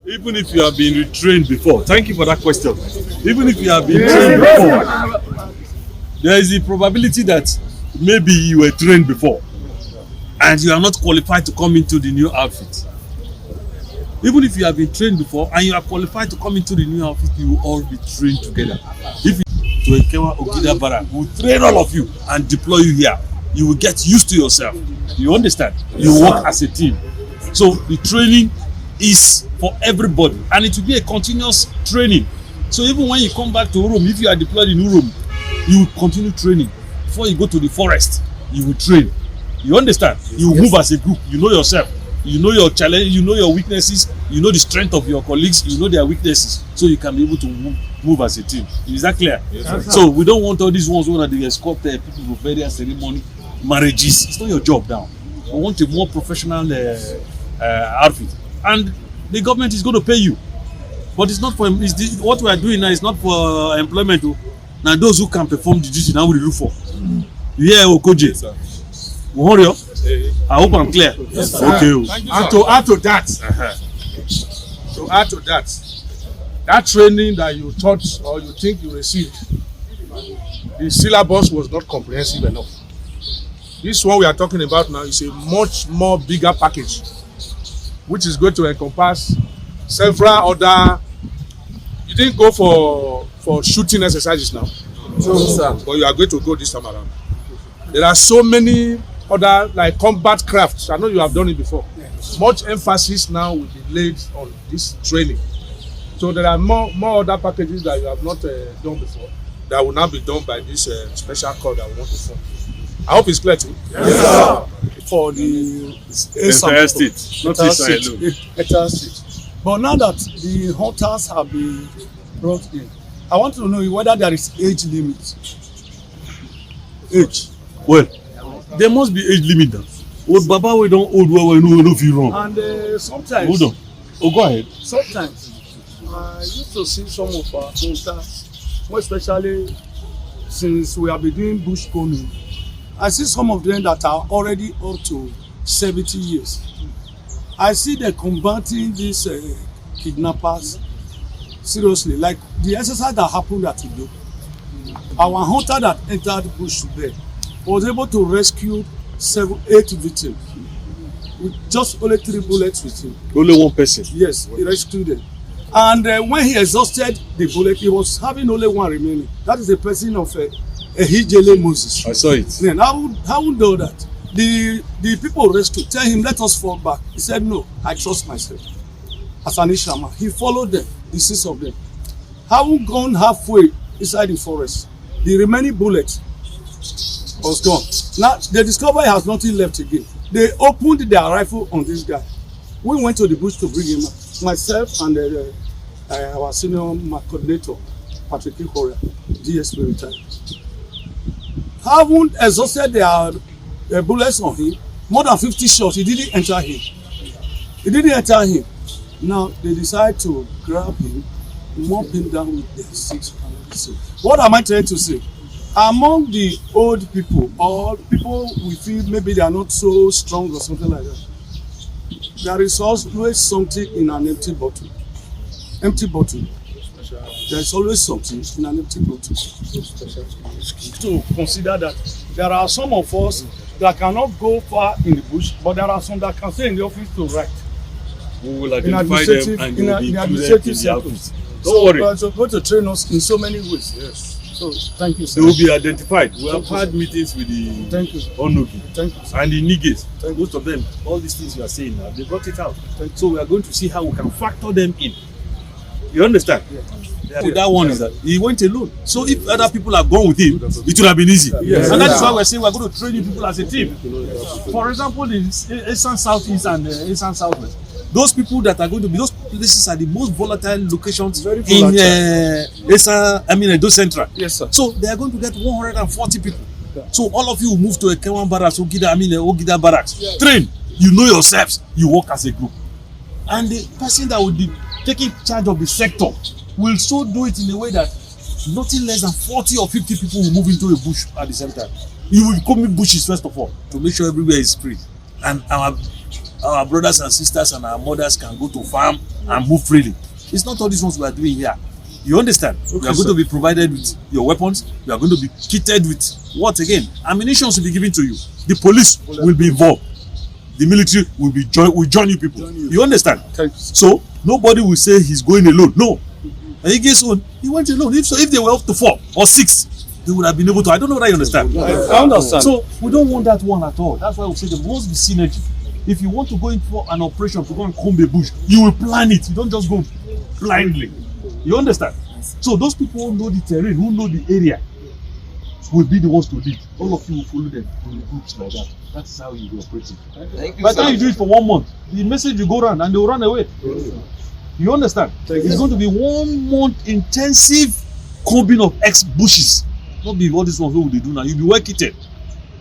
Even if you have been retrained before, thank you for that question. Even if you have been trained before, there is the probability that maybe you were trained before and you are not qualified to come into the new outfit. Even if you have been trained before and you are qualified to come into the new outfit, you will all be trained together. If you to Ekewa Ogida Barak, we will train all of you and deploy you here. You will get used to yourself. You understand? You work as a team. So the training is for everybody and it will be a continuous training. So even when you come back to Urum, if you are deployed in Urum, you will continue training. Before you go to the forest, you will train. You understand? You move as a group. You know yourself. You know your challenge. You know your weaknesses. You know the strength of your colleagues. You know their weaknesses. So you can be able to move as a team. Is that clear? Yes, so we don't want all these ones where they escort people for various ceremony, marriages. It's not your job now. We want a more professional outfit. And the government is going to pay you. But it's not for what we are doing now is not for employment. Now those who can perform the duty now we look for. Yeah, Okoje. Yes, Warrior. I hope I'm clear. Yes, okay. And to add to that, that training that you thought or you think you received, the syllabus was not comprehensive enough. This one we are talking about now is a much more bigger package, which is going to encompass several other. You didn't go for shooting exercises now, but you are going to go this time around. There are so many other like combat crafts. I know you have done it before. Much emphasis now will be laid on this training. So there are more other packages that you have not done before that will now be done by this special call that we want to form. I hope it's clear to you. Yes, sir. For the entire state, not entire state. But now that the hunters have been brought in, I want to know whether there is age limit. Age. Well, there must be age limit now. Old Baba, we don't old well, we know if you wrong. And sometimes. Hold on. Oh, go ahead. Sometimes I used to see some of our hunters, more especially since we have been doing bush combing. I see some of them that are already up to 70 years. I see them combating these kidnappers seriously, like the exercise that happened at Edo. Our hunter that entered the bush there was able to rescue 8 victims with just only 3 bullets with him. Only one person? Yes, he rescued them. And when he exhausted the bullet, he was having only one remaining. That is the person of Ehijele Moses. I saw it. Then how would know that? The people rescued, tell him, let us fall back. He said, no, I trust myself. As an Ishama, he followed them, the 6 of them. Having gone halfway inside the forest, the remaining bullet was gone. Now, they discovered he has nothing left again. They opened their rifle on this guy. We went to the bush to bring him out. Myself and our senior coordinator, Patrick Korea, DSP retired. Having exhausted their bullets on him, more than 50 shots, it didn't enter him. Now, they decide to grab him, mop him down with their 6 hands. What am I trying to say? Among the old people or people we feel maybe they are not so strong or something like that, there is always something in an empty bottle. There is always something in an empty bottle. To consider that there are some of us that cannot go far in the bush, but there are some that can stay in the office to write. We will identify them and they will be included in the outfit. Don't worry. So going to train us in so many ways. Yes. So thank you, sir. They will be identified. We have had meetings with the Onogi and the Niges. Most of them, all these things you are saying now, they brought it out. So we are going to see how we can factor them in. You understand? Yeah. So that one is that he went alone. So if other people have gone with him, it would have been easy. Yes. And that is why we're saying we're going to train you people as a team. For example, the Eastern Southeast and the Eastern Southwest. Those people that are going to be, those places are the most volatile locations in Edo Central. Yes, sir. So they are going to get 140 people. Yeah. So all of you move to a Kewan Barracks, Ogida Barracks. Yeah. Train. You know yourselves. You work as a group. And the person that will be taking charge of the sector will so do it in a way that nothing less than 40 or 50 people will move into a bush at the same time. You will come in bushes first of all to make sure everywhere is free. And our brothers and sisters and our mothers can go to farm and move freely. It's not all these ones we are doing here. You understand? Okay, you are going to be provided with your weapons. You are going to be kitted with what again? Ammunition will be given to you. The police will be involved. The military will join you people. You understand? So nobody will say he's going alone. No. And he gets on. He went alone. If they were up to 4 or 6, they would have been able to. I don't know whether you understand. I understand. So we don't want that one at all. That's why we say there must be synergy. If you want to go in for an operation to go and comb a bush, you will plan it. You don't just go blindly. You understand? So those people who know the terrain, who know the area, will be the ones to lead. All of you will follow them in groups like that. That's how you will operate it. By the time you do it for 1 month, the message will go around and they will run away. You understand? It's going to be 1 month intensive combing of bushes. Not be all these ones what they do now. You'll be well kitted.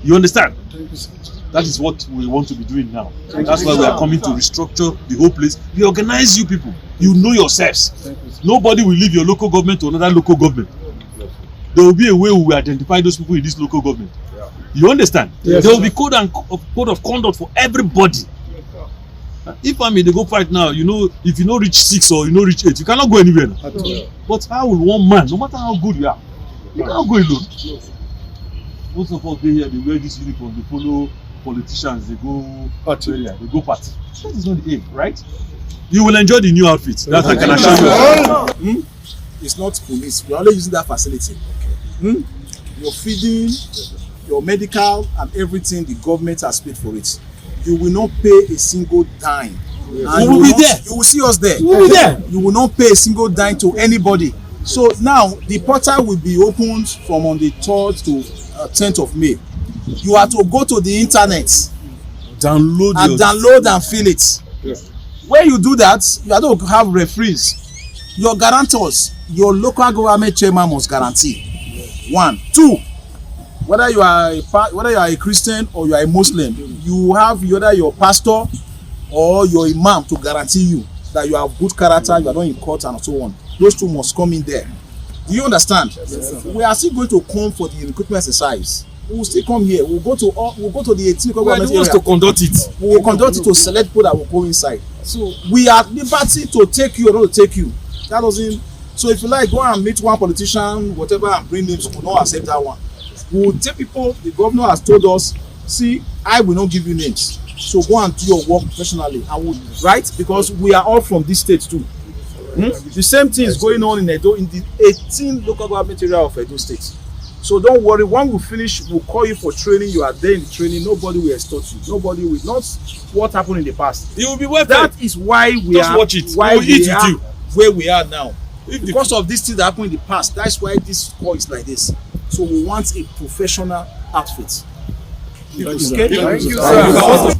You understand? That is what we want to be doing now. That's why we are coming to restructure the whole place. Reorganize you people. You know yourselves. Nobody will leave your local government to another local government. There will be a way we will identify those people in this local government. You understand? Yes, there will be code of conduct for everybody. If I mean they go fight now, you know, if you don't reach 6 or you don't reach 8, you cannot go anywhere now. But how will one man, no matter how good you are, you cannot go alone. Most of us here, they wear this uniform, they follow politicians, they go party. They go party. That is not the aim, right? You will enjoy the new outfit. That I can assure you. It's not police. We're only using that facility. Your feeding, your medical, and everything, the government has paid for it. You will not pay a single dime. And we will be there. You will see us there. We will be there. You will not pay a single dime to anybody. So now the portal will be opened from on the 3rd to 10th of May. You have to go to the internet, download and fill it. Yes. When you do that, you have to have referees. Your guarantors, your local government chairman must guarantee. 1, 2. Whether you are a Christian or you are a Muslim, you have either your pastor or your imam to guarantee you that you have good character, you are not in court and so on. Those 2 must come in there. Do you understand? Yes, we are still going to come for the recruitment exercise. We will still come here. We'll go to the 18 government area. To conduct it. We will conduct it to select people that will go inside. So we are liberty to take you or not to take you. That doesn't. So if you like, go and meet one politician, whatever, and bring names, we will not accept that one. We will take people. The governor has told us, see, I will not give you names. So go and do your work professionally. I would, right? Because we are all from this state too. The same thing is going on in Edo, in the 18 local government area of Edo State. So don't worry, when we finish, we'll call you for training. You are there in the training. Nobody will extort you. Nobody will. Not what happened in the past. It will be worth it. That is why we just are. Watch it. Why we are you. where we are now. Because of this thing that happened in the past. That's why this call is like this. So we want a professional outfit. Okay? Thank you, sir.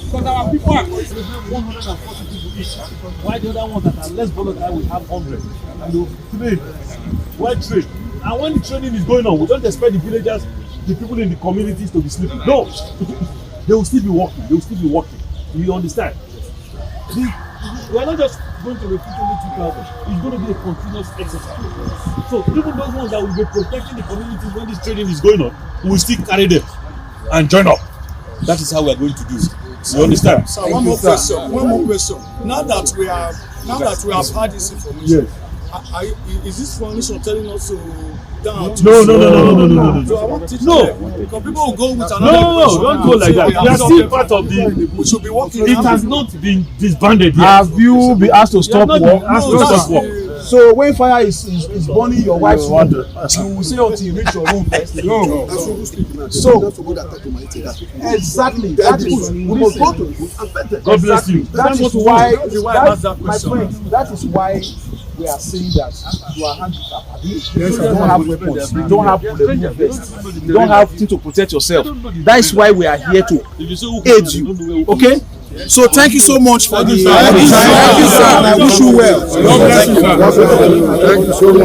Because our people are going to 140 people each. Why the other ones that are less volatile will have 100? And they will train, well trained. And when the training is going on, we don't expect the villagers, the people in the communities to be sleeping. No, they will still be working. They will still be working. You understand? We are not just going to recruit only 2,000. It's going to be a continuous exercise. So even those ones that will be protecting the communities when this training is going on, we will still carry them and join up. That is how we are going to do it. You understand? So one more question. Now that we have had this information, is this information telling us to down? No. So I want to because people will go with another. No, don't go like that. We are still part of the. We should be working. It has not been disbanded yet. Have you been asked to stop work? No. So when fire is burning your wife's room, you will say until you reach your room first. No. So exactly. That is we must go to. God bless you. That is why my friend. That is why we are saying that you are handicapped. You don't have weapons. You don't have bulletproof vests. You don't have things to protect yourself. That is why we are here to aid you. Okay. So thank you so much for the time. Thank you, sir. I wish you well. God bless you. Thank you so much.